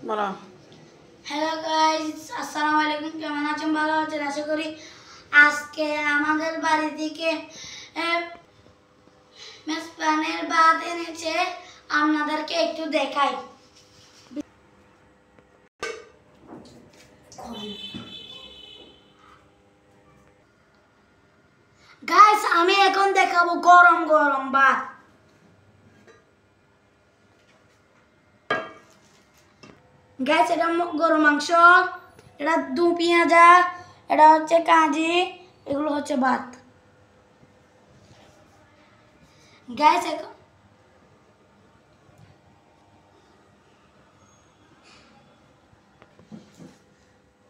বলো। Hello guys, আসসালামু আলাইকুম। কেমন আছেন? ভালো আছেন আশা করি। আজকে আমাদের বাড়ি থেকে মেজবানের ভাত এনেছে, আপনাদেরকে একটু দেখাই। গাইস, আমি এখন দেখাবো গরম গরম ভাত। গাইস, এটা গরু মাংস, এটা দু পেঁয়াজা, এটা হচ্ছে কাজি, এগুলো হচ্ছে ভাত। গাইস এখন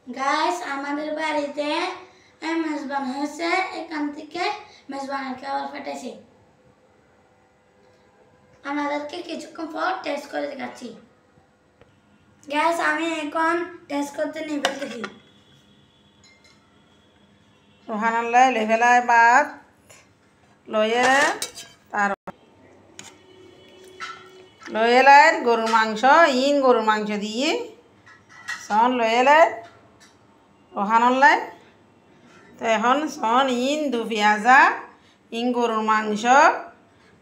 গাইস আমাদের বাড়িতে মেজবান হয়েছে, এখান থেকে মেজবানের খাবার ফাটাইছে। আমাদেরকে কিছুক্ষণ পর টেস্ট করে দেখাচ্ছি। গ্যাস আমি এখন টেস্ট করতে নিয়ে ফেলতেছি। সুবহানাল্লাহ লেভেলায় ভাত লয়ে তার লয়েলার গরুর মাংস গরুর মাংস দিয়ে সন লয়েলার সুবহানাল্লাহ। তো এখন সন দু পেঁয়াজা গরুর মাংস,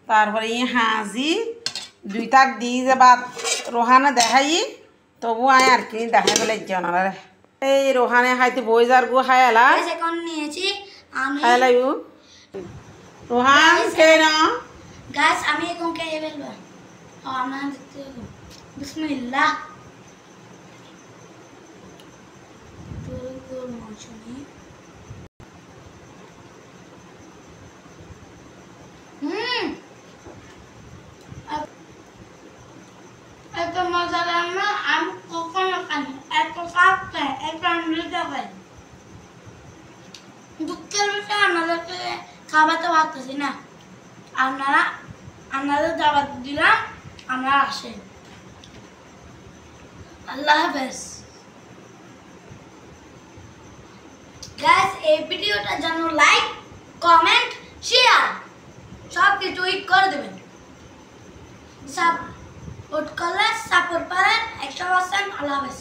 তারপরে হাজি দুই তাক দিয়ে যে ভাত রোহানে দেখাই, তবু আয় আর কি দেখাই বলে জনারে এই রোহানে খাইতে বই যার গু খায়ালা এখন নিয়েছি আমি খায়ালা রোহান কে না গাইস আমি এখন খেয়ে ফেলবো। আপনারা দেখতে থাকুন। বিসমিল্লাহ। গরুর মাংস নিয়ে এত মজা রান্না আমি কখনো খাইনি। এত কাঁপতে এত মৃদু হয়। দুঃখের বিষয় আপনাদেরকে খাওয়াতে পারতেছি না। আপনাদের দাওয়াত দিলাম, আপনারা আসেন। আল্লাহ হাফেজ। গাইস, এই ভিডিওটা যেন লাইক, কমেন্ট, শেয়ার সব কিছু করে দেবেন। সাপোর্ট করলে সাপোর্ট পারেন 100%। আল্লাহ হাফেজ।